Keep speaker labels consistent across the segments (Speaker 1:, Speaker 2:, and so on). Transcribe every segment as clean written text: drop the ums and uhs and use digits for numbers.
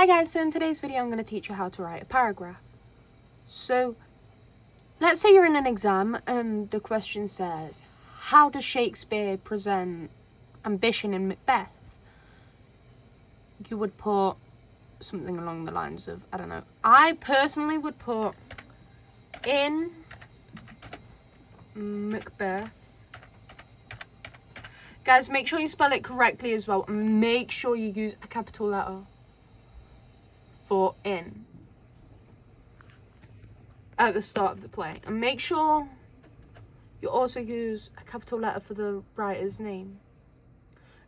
Speaker 1: Hi guys, so in today's video I'm going to teach you how to write a paragraph. So let's say you're in an exam and the question says, how does Shakespeare present ambition in Macbeth? You would put something along the lines of, I don't know, I personally would put in Macbeth. Guys, make sure you spell it correctly as well, and make sure you use a capital letter for in at the start of the play, and make sure you also use a capital letter for the writer's name.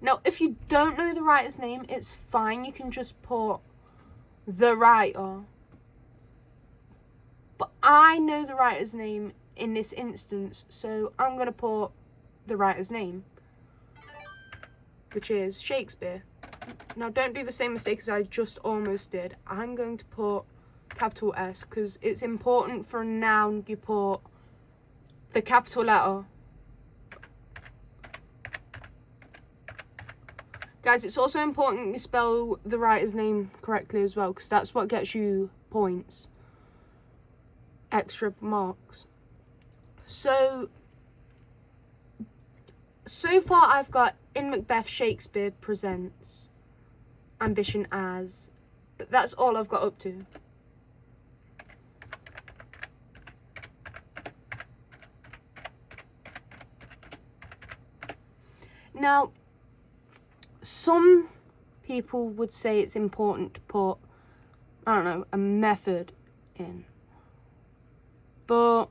Speaker 1: Now, if you don't know the writer's name, it's fine, you can just put the writer, but I know the writer's name in this instance, so I'm going to put the writer's name, which is Shakespeare. Now, don't do the same mistake as I just almost did. I'm going to put capital S because it's important for a noun you put the capital letter. Guys, it's also important you spell the writer's name correctly as well, because that's what gets you points, extra marks. So far I've got in Macbeth, Shakespeare presents ambition as, but that's all I've got up to. Now, some people would say it's important to put, I don't know, a method in, but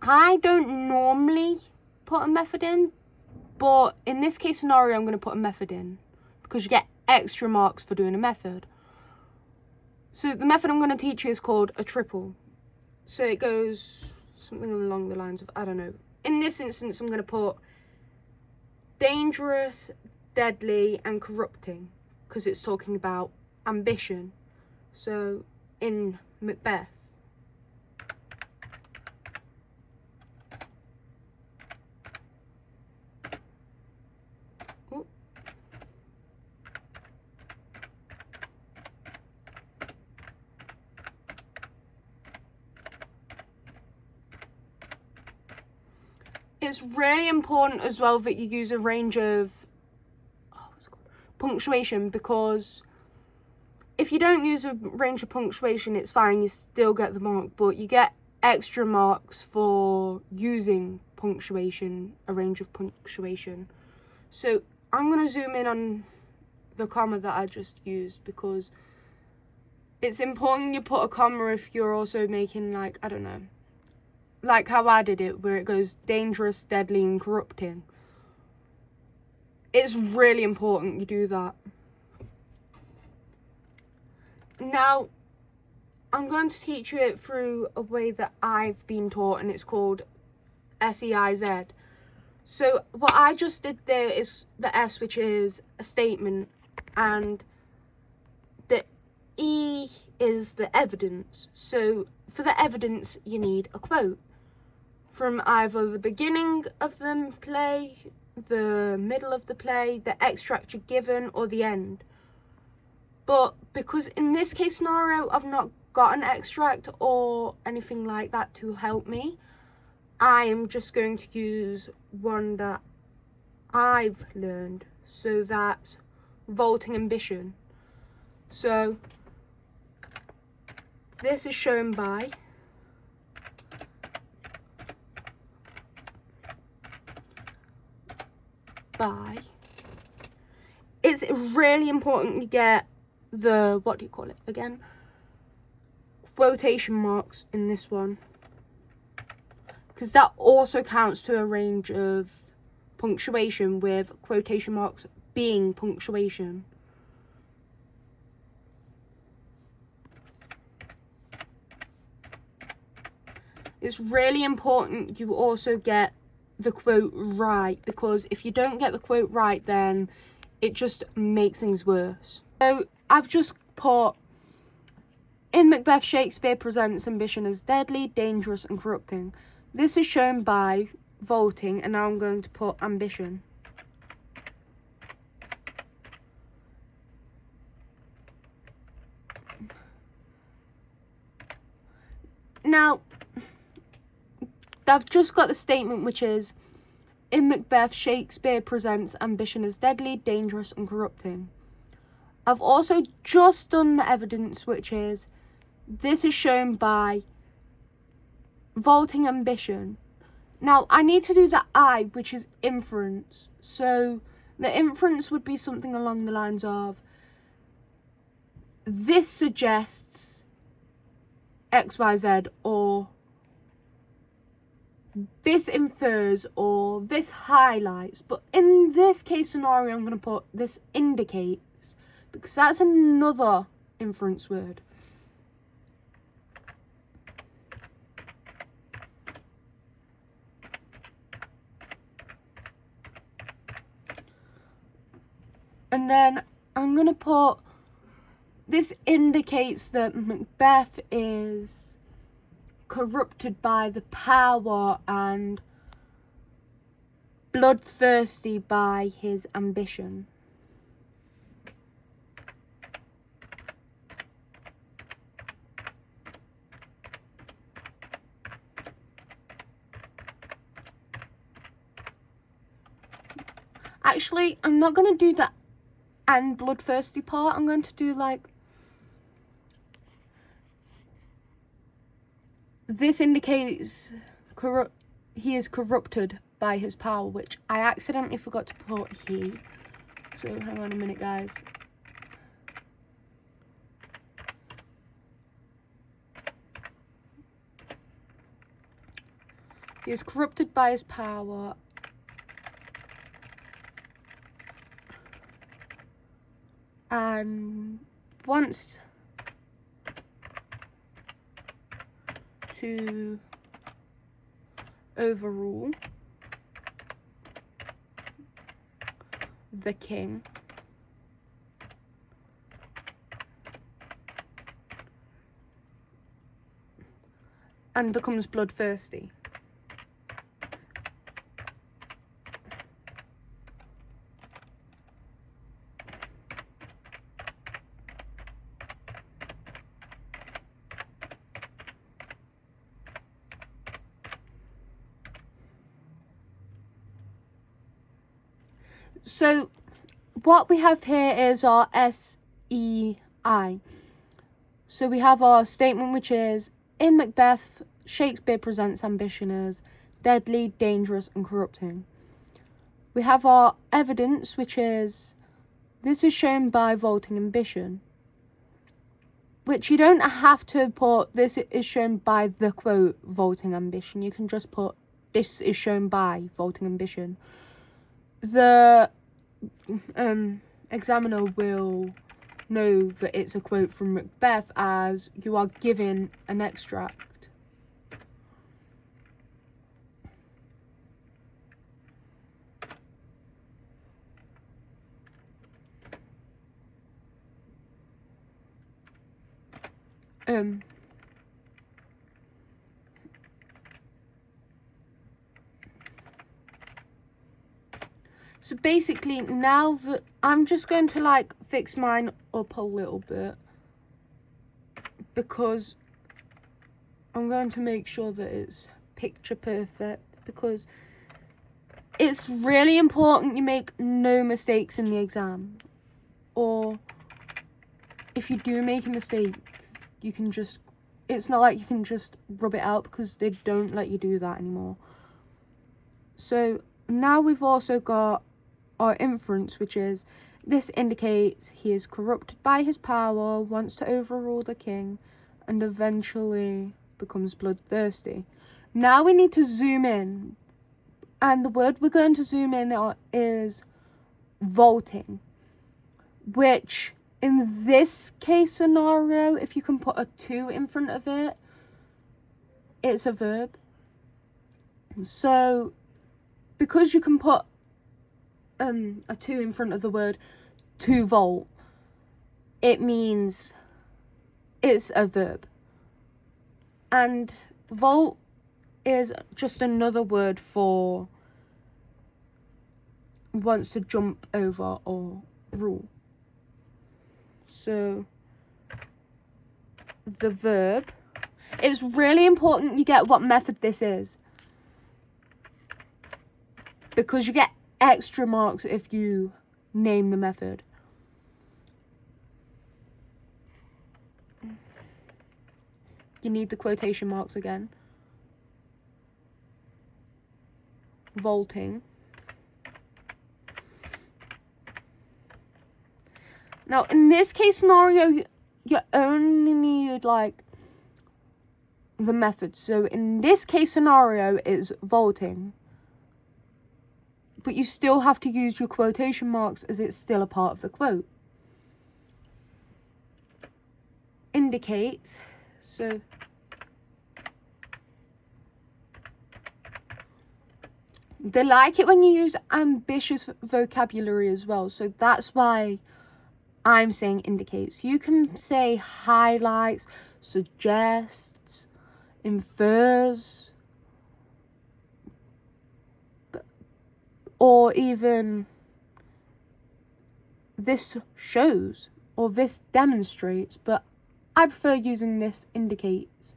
Speaker 1: I don't normally put a method in, but in this case scenario I'm going to put a method in because you get extra marks for doing a method. So the method I'm going to teach you is called a triple. So it goes something along the lines of, I don't know, in this instance I'm going to put dangerous, deadly and corrupting because it's talking about ambition. So in Macbeth, it's really important as well that you use a range of punctuation, because if you don't use a range of punctuation, it's fine, you still get the mark, but you get extra marks for using punctuation, a range of punctuation. So I'm going to zoom in on the comma that I just used, because it's important you put a comma if you're also making, like, I don't know, like how I did it, where it goes dangerous, deadly and corrupting. It's really important you do that. Now, I'm going to teach you it through a way that I've been taught, and it's called SEIZ. So what I just did there is the S, which is a statement, and the E is the evidence. So for the evidence, you need a quote from either the beginning of the play, the middle of the play, the extract you're given, or the end. But because in this case scenario I've not got an extract or anything like that to help me, I am just going to use one that I've learned. So that's vaulting ambition. So this is shown by it's really important you get the, what do you call it again, quotation marks in this one, because that also counts to a range of punctuation, with quotation marks being punctuation. It's really important you also get the quote right, because if you don't get the quote right, then it just makes things worse. So I've just put in Macbeth, Shakespeare presents ambition as deadly, dangerous and corrupting. This is shown by vaulting, and now I'm going to put ambition. Now, I've just got the statement, which is, in Macbeth, Shakespeare presents ambition as deadly, dangerous and corrupting. I've also just done the evidence, which is, this is shown by vaulting ambition. Now, I need to do the I, which is inference. So, the inference would be something along the lines of, this suggests XYZ, or this infers, or this highlights. But in this case scenario, I'm going to put this indicates, because that's another inference word. And then I'm going to put, this indicates that Macbeth is corrupted by the power and bloodthirsty by his ambition. Actually, I'm not going to do that and bloodthirsty part. I'm going to do like, this indicates he is corrupted by his power, which I accidentally forgot to put he. So hang on a minute, guys. He is corrupted by his power and wants to overrule the king and becomes bloodthirsty. So what we have here is our SEI. So we have our statement, which is, in Macbeth, Shakespeare presents ambition as deadly, dangerous and corrupting. We have our evidence, which is, this is shown by vaulting ambition. Which you don't have to put, this is shown by the quote, vaulting ambition. You can just put, this is shown by vaulting ambition. The examiner will know that it's a quote from Macbeth as you are given an extract. So basically, now that I'm just going to like fix mine up a little bit, because I'm going to make sure that it's picture perfect, because it's really important you make no mistakes in the exam. Or if you do make a mistake, you can just, it's not like you can just rub it out, because they don't let you do that anymore. So now we've also got our inference, which is, this indicates he is corrupted by his power, wants to overrule the king, and eventually becomes bloodthirsty. Now we need to zoom in, and the word we're going to zoom in on is vaulting, which in this case scenario, if you can put a to in front of it, it's a verb. So because you can put a to in front of the word to vault, it means it's a verb. And vault is just another word for wants to jump over or rule. So the verb, It's really important you get what method this is, because you get extra marks if you name the method. You need the quotation marks again. Vaulting. Now, in this case scenario, you only need, like, the method. So, in this case scenario, it's vaulting. But you still have to use your quotation marks as it's still a part of the quote. Indicates. So, they like it when you use ambitious vocabulary as well. So, that's why I'm saying indicates. You can say highlights, suggests, infers, or even this shows or this demonstrates, but I prefer using this indicates.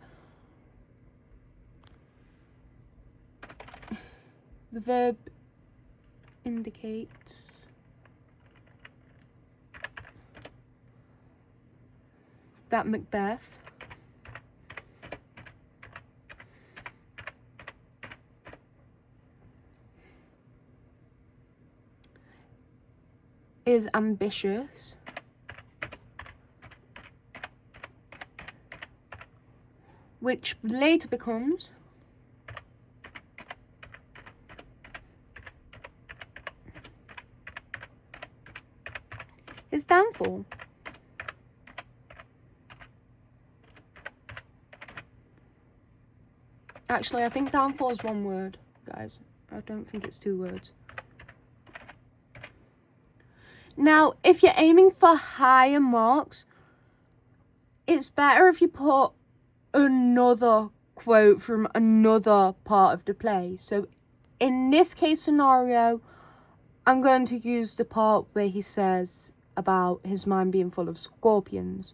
Speaker 1: The verb indicates. That Macbeth is ambitious, which later becomes his downfall. Actually, I think downfall is one word, guys. I don't think it's two words. Now, if you're aiming for higher marks, it's better if you put another quote from another part of the play. So, in this case scenario, I'm going to use the part where he says about his mind being full of scorpions.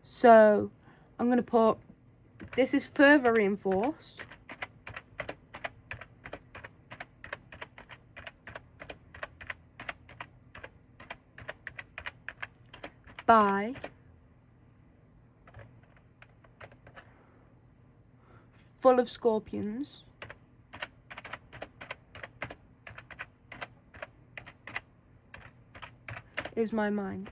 Speaker 1: So, I'm going to put, this is further reinforced by full of scorpions is my mind.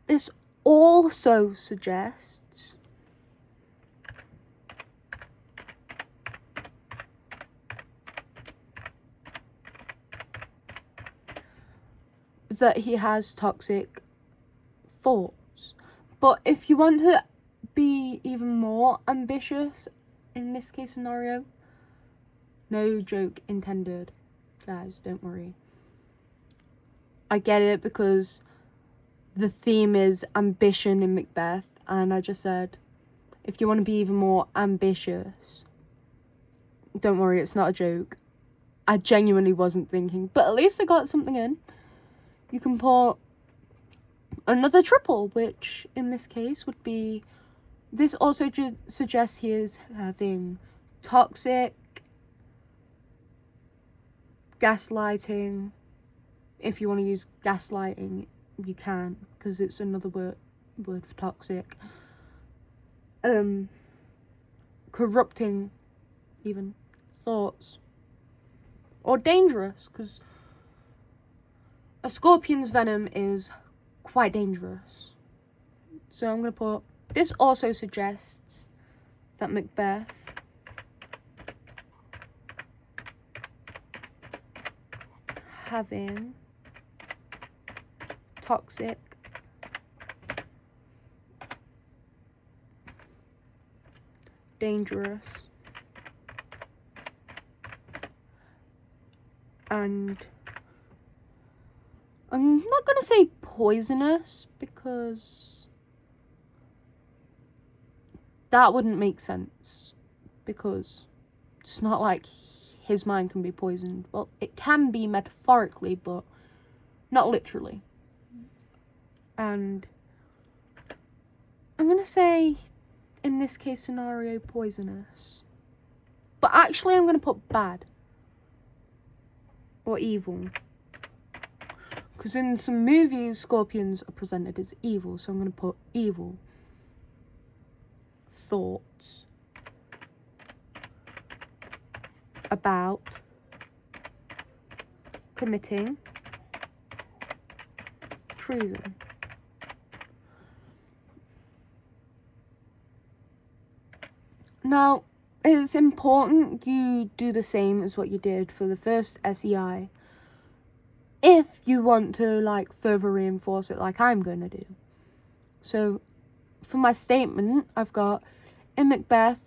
Speaker 1: This also suggests that he has toxic thoughts. But if you want to be even more ambitious in this case scenario, no joke intended, guys, don't worry. I get it because the theme is ambition in Macbeth, and I just said, if you want to be even more ambitious, don't worry, it's not a joke. I genuinely wasn't thinking, but at least I got something in. You can put another triple, which in this case would be, this also suggests he is having toxic, gaslighting. If you want to use gaslighting, you can, because it's another word for toxic. Corrupting, even, thoughts. Or dangerous, because a scorpion's venom is quite dangerous. So I'm going to put, this also suggests that Macbeth having toxic, dangerous, and I'm not going to say poisonous, because that wouldn't make sense, because it's not like his mind can be poisoned. Well, it can be metaphorically, but not literally. And I'm going to say, in this case scenario, poisonous. But actually I'm going to put bad. Or evil. Because in some movies, scorpions are presented as evil. So I'm going to put evil. Thoughts about committing treason. Now, it's important you do the same as what you did for the first SEI if you want to like further reinforce it like I'm going to do. So for my statement, I've got, in Macbeth,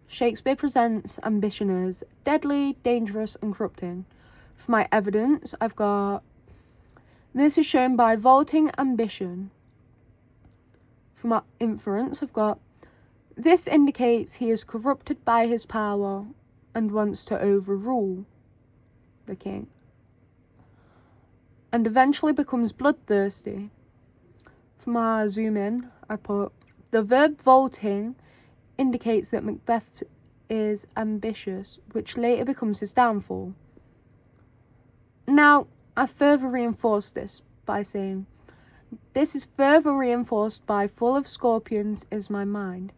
Speaker 1: Shakespeare presents ambition as deadly, dangerous and corrupting. For my evidence, I've got, this is shown by vaulting ambition. For my inference, I've got, this indicates he is corrupted by his power and wants to overrule the king, and eventually becomes bloodthirsty. For my zoom in, I put, the verb vaulting indicates that Macbeth is ambitious, which later becomes his downfall. Now, I further reinforce this by saying, this is further reinforced by full of scorpions is my mind.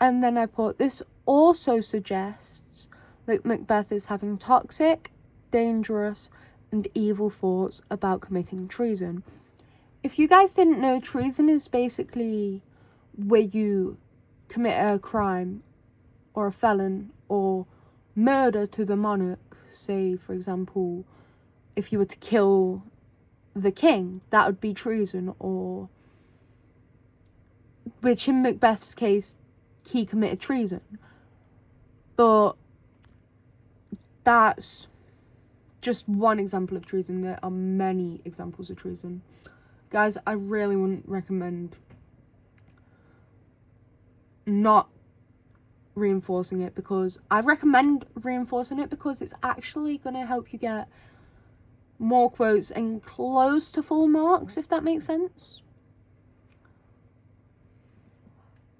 Speaker 1: And then I put, this also suggests that Macbeth is having toxic, dangerous, and evil thoughts about committing treason. If you guys didn't know, treason is basically where you commit a crime or a felon or murder to the monarch. Say, for example, if you were to kill the king, that would be treason, or, which in Macbeth's case, he committed treason. But that's just one example of treason. There are many examples of treason. Guys, I really wouldn't recommend not reinforcing it, because I recommend reinforcing it because it's actually going to help you get more quotes and close to full marks, if that makes sense.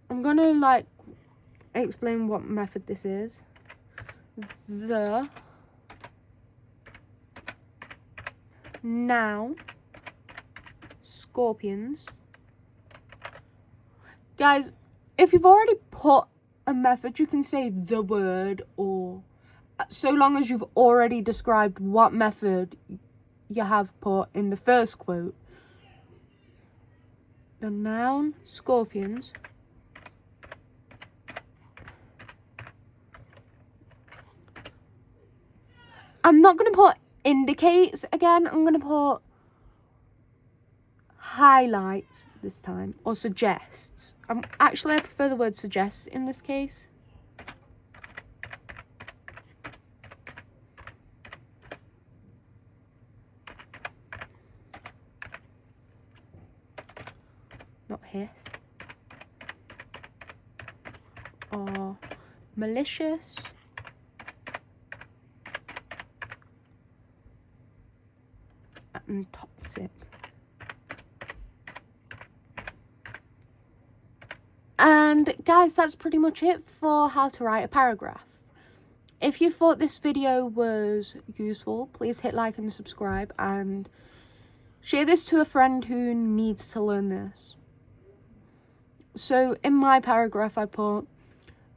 Speaker 1: I'm going to like explain what method this is. The noun scorpions. Guys, if you've already put a method, you can say the word, or so long as you've already described what method you have put in the first quote. The noun scorpions I'm not going to put indicates again. I'm going to put highlights this time, or suggests. Actually, I prefer the word suggests in this case. Not hiss. Or malicious. And toxic. And guys, that's pretty much it for how to write a paragraph. If you thought this video was useful, please hit like and subscribe, and share this to a friend who needs to learn this. So in my paragraph I put,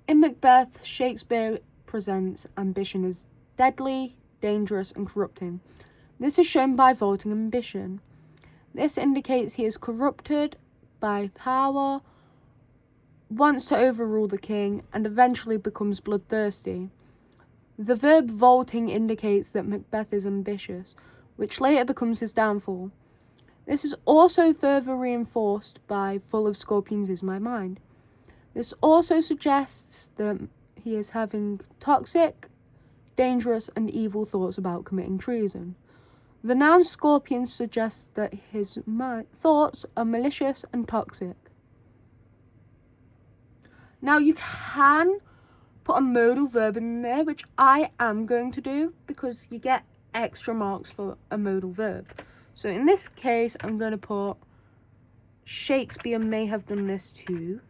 Speaker 1: in Macbeth, Shakespeare presents ambition as deadly, dangerous and corrupting. This is shown by vaulting ambition. This indicates he is corrupted by power, wants to overrule the king, and eventually becomes bloodthirsty. The verb vaulting indicates that Macbeth is ambitious, which later becomes his downfall. This is also further reinforced by full of scorpions is my mind. This also suggests that he is having toxic, dangerous and evil thoughts about committing treason. The noun scorpion suggests that his thoughts are malicious and toxic. Now you can put a modal verb in there, which I am going to do because you get extra marks for a modal verb. So in this case, I'm going to put Shakespeare may have done this too.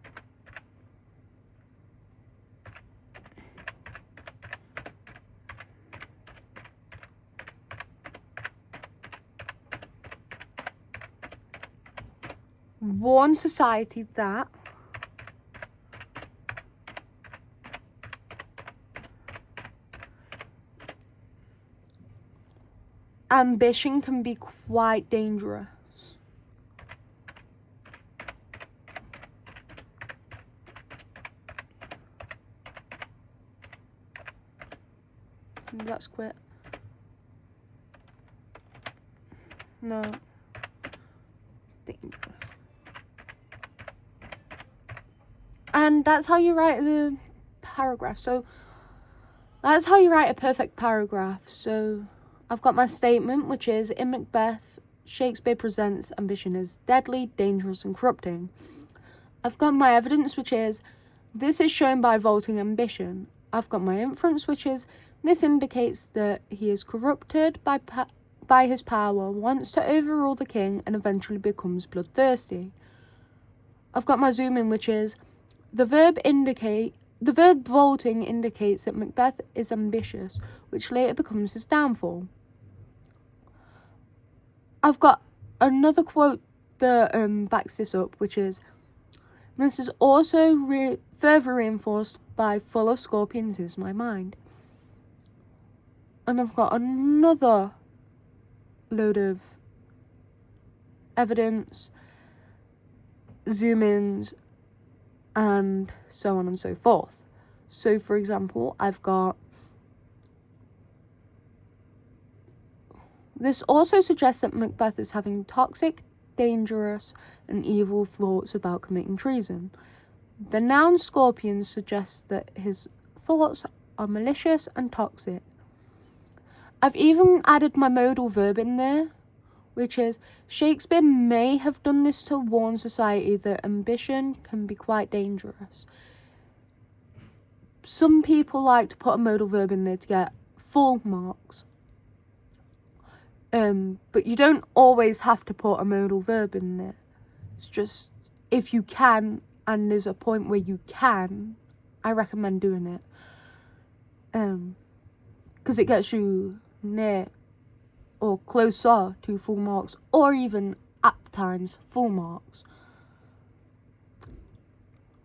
Speaker 1: Warn society that ambition can be quite dangerous. Let's quit. No. Dangerous. And that's how you write the paragraph. So that's how you write a perfect paragraph. So I've got my statement, which is, in Macbeth, Shakespeare presents ambition as deadly, dangerous and corrupting. I've got my evidence, which is, this is shown by vaulting ambition. I've got my inference, which is, this indicates that he is corrupted by his power, wants to overrule the king and eventually becomes bloodthirsty. I've got my zoom in, which is, the verb vaulting indicates that Macbeth is ambitious, which later becomes his downfall. I've got another quote that backs this up, which is, this is also further reinforced by full of scorpions is my mind. And I've got another load of evidence, zoom-ins, and so on and so forth. So, for example, I've got, this also suggests that Macbeth is having toxic, dangerous, and evil thoughts about committing treason. The noun scorpion suggests that his thoughts are malicious and toxic. I've even added my modal verb in there, which is, Shakespeare may have done this to warn society that ambition can be quite dangerous. Some people like to put a modal verb in there to get full marks. But you don't always have to put a modal verb in there. It's just, if you can, and there's a point where you can, I recommend doing it. Because it gets you near or closer to full marks, or even at times full marks.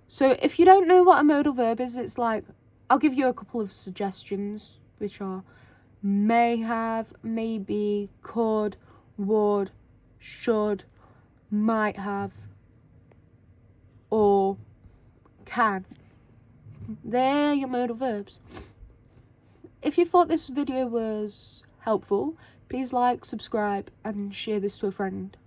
Speaker 1: So if you don't know what a modal verb is, it's like, I'll give you a couple of suggestions, which are may have, maybe, could, would, should, might have, or can. They're your modal verbs. If you thought this video was helpful, please like, subscribe, and share this to a friend.